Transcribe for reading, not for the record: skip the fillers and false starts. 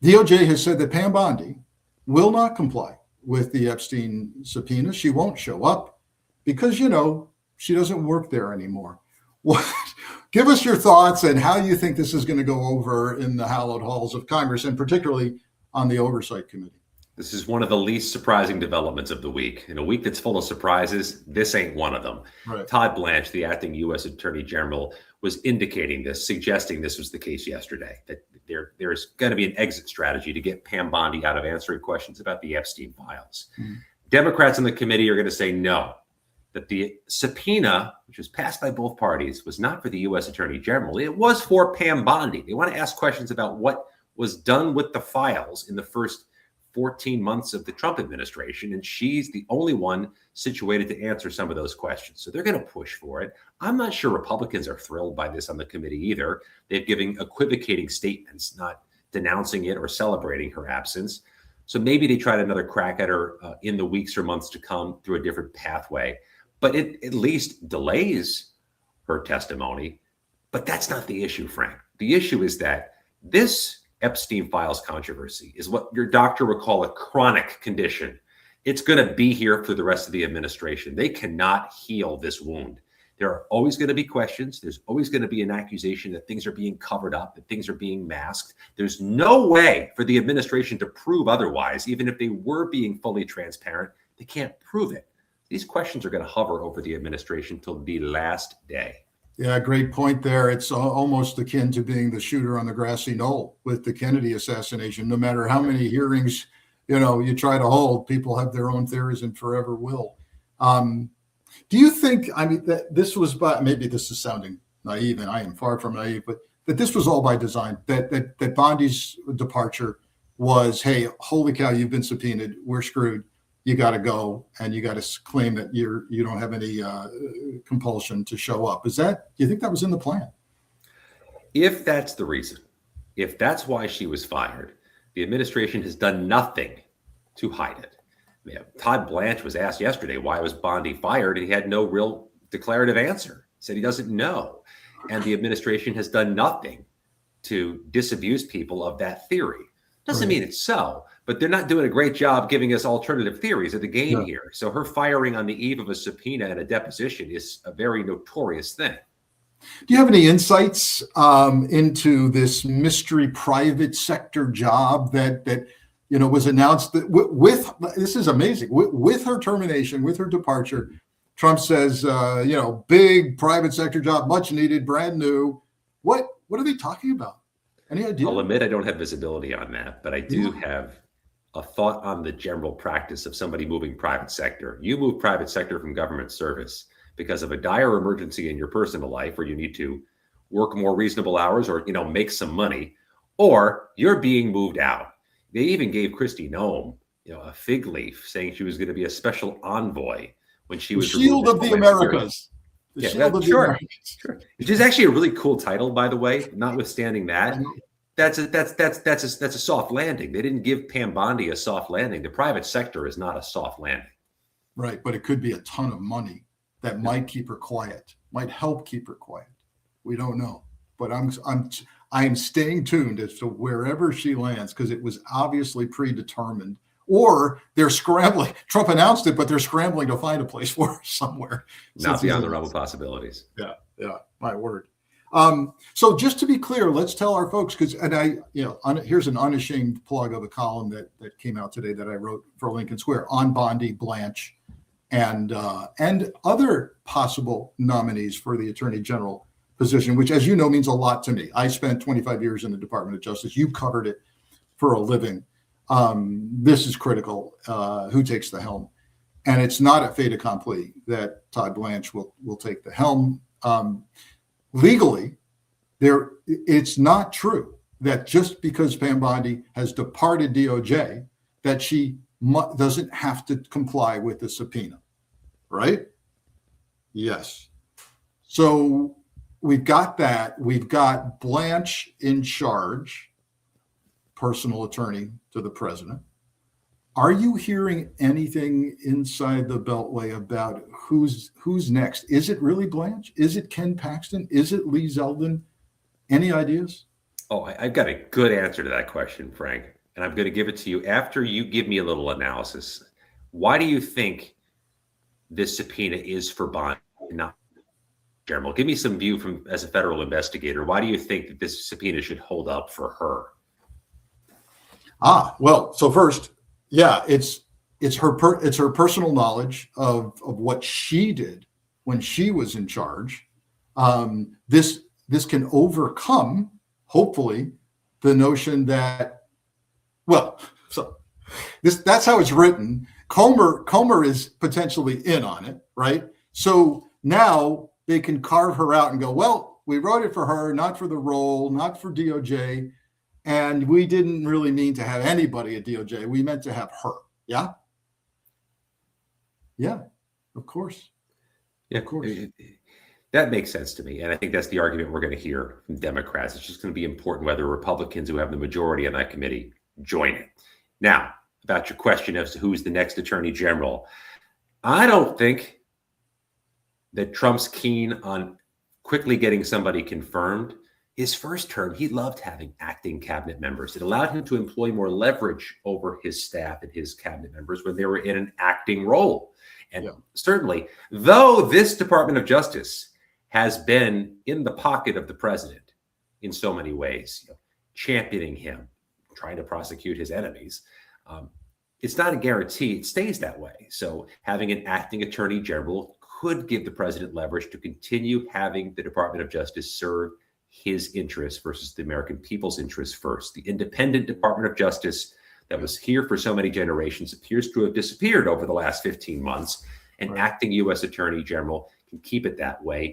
DOJ has said that Pam Bondi will not comply with the Epstein subpoena. She won't show up because, she doesn't work there anymore. What, give us your thoughts and how you think this is going to go over in the hallowed halls of Congress, and particularly on the Oversight Committee. This is one of the least surprising developments of the week. In a week that's full of surprises, this ain't one of them. Right. Todd Blanche, the acting U.S. Attorney General, was indicating this, suggesting this was the case yesterday, that there's going to be an exit strategy to get Pam Bondi out of answering questions about the Epstein files. Mm-hmm. Democrats in the committee are going to say no, that the subpoena, which was passed by both parties, was not for the U.S. Attorney General. It was for Pam Bondi. They want to ask questions about what was done with the files in the first 14 months of the Trump administration, and she's the only one situated to answer some of those questions. So they're going to push for it. I'm not sure Republicans are thrilled by this on the committee either. They're giving equivocating statements, not denouncing it or celebrating her absence. So maybe they tried another crack at her in the weeks or months to come through a different pathway. But it at least delays her testimony. But that's not the issue, Frank. The issue is that this Epstein files controversy is what your doctor would call a chronic condition. It's going to be here for the rest of the administration. They cannot heal this wound. There are always going to be questions. There's always going to be an accusation that things are being covered up, that things are being masked. There's no way for the administration to prove otherwise. Even if they were being fully transparent, they can't prove it. These questions are going to hover over the administration till the last day. Yeah, great point there. It's almost akin to being the shooter on the grassy knoll with the Kennedy assassination. No matter how many hearings, you try to hold, people have their own theories and forever will. Do you think, that this was maybe this is sounding naive, and I am far from naive, but that this was all by design, that Bondi's departure was, hey, holy cow, you've been subpoenaed, we're screwed. You got to go, and you got to claim that you don't have any compulsion to show up. Do you think that was in the plan? If that's the reason, if that's why she was fired, the administration has done nothing to hide it. Yeah, Todd Blanche was asked yesterday, why was Bondi fired? And he had no real declarative answer. He said he doesn't know. And the administration has done nothing to disabuse people of that theory. Doesn't mean it's so, but they're not doing a great job giving us alternative theories of the game here. So her firing on the eve of a subpoena and a deposition is a very notorious thing. Do you have any insights into this mystery private sector job that was announced that with this is amazing, with her termination, with her departure, Trump says, big private sector job, much needed, brand new. What are they talking about? Any idea? I'll admit I don't have visibility on that, but I do have a thought on the general practice of somebody moving private sector. You move private sector from government service because of a dire emergency in your personal life where you need to work more reasonable hours or, make some money, or you're being moved out. They even gave Kristi Noem, a fig leaf saying she was going to be a special envoy when she was the Shield of the Americas. Sure. Which is actually a really cool title, by the way. Notwithstanding that, that's a soft landing. They didn't give Pam Bondi a soft landing. The private sector is not a soft landing. Right, but it could be a ton of money that might keep her quiet, might help keep her quiet. We don't know, but I'm staying tuned as to wherever she lands, because it was obviously predetermined. Or they're scrambling. Trump announced it, but they're scrambling to find a place for her somewhere. Not beyond the realm of possibilities. Yeah, my word. So just to be clear, let's tell our folks, here's an unashamed plug of a column that came out today that I wrote for Lincoln Square on Bondi, Blanche, and other possible nominees for the Attorney General position, which, as you know, means a lot to me. I spent 25 years in the Department of Justice. You covered it for a living. This is critical, who takes the helm. And it's not a fait accompli that Todd Blanche will take the helm. Legally, it's not true that just because Pam Bondi has departed DOJ, that she doesn't have to comply with the subpoena, right? Yes. So we've got that. We've got Blanche in charge, personal attorney to the president. Are you hearing anything inside the Beltway about who's next? Is it really Blanche? Is it Ken Paxton? Is it Lee Zeldin? Any ideas? Oh, I've got a good answer to that question, Frank, and I'm going to give it to you after you give me a little analysis. Why do you think this subpoena is for Bondi, not General? Give me some view from as a federal investigator. Why do you think that this subpoena should hold up for her? Well, so first, yeah, it's her personal knowledge of what she did when she was in charge. This can overcome, hopefully, the notion that, well, so that's how it's written. Comer is potentially in on it, right? So now they can carve her out and go, well, we wrote it for her, not for the role, not for DOJ. And we didn't really mean to have anybody at DOJ. We meant to have her. Yeah. Yeah, of course. Yeah, of course. That makes sense to me. And I think that's the argument we're going to hear from Democrats. It's just going to be important whether Republicans who have the majority on that committee join it. Now, about your question as to who's the next attorney general, I don't think that Trump's keen on quickly getting somebody confirmed. His first term, he loved having acting cabinet members. It allowed him to employ more leverage over his staff and his cabinet members when they were in an acting role. And certainly, though this Department of Justice has been in the pocket of the president in so many ways, championing him, trying to prosecute his enemies, it's not a guarantee it stays that way. So having an acting attorney general could give the president leverage to continue having the Department of Justice serve his interests versus the American people's interests first. The independent Department of Justice that was here for so many generations appears to have disappeared over the last 15 months. An acting U.S. attorney general can keep it that way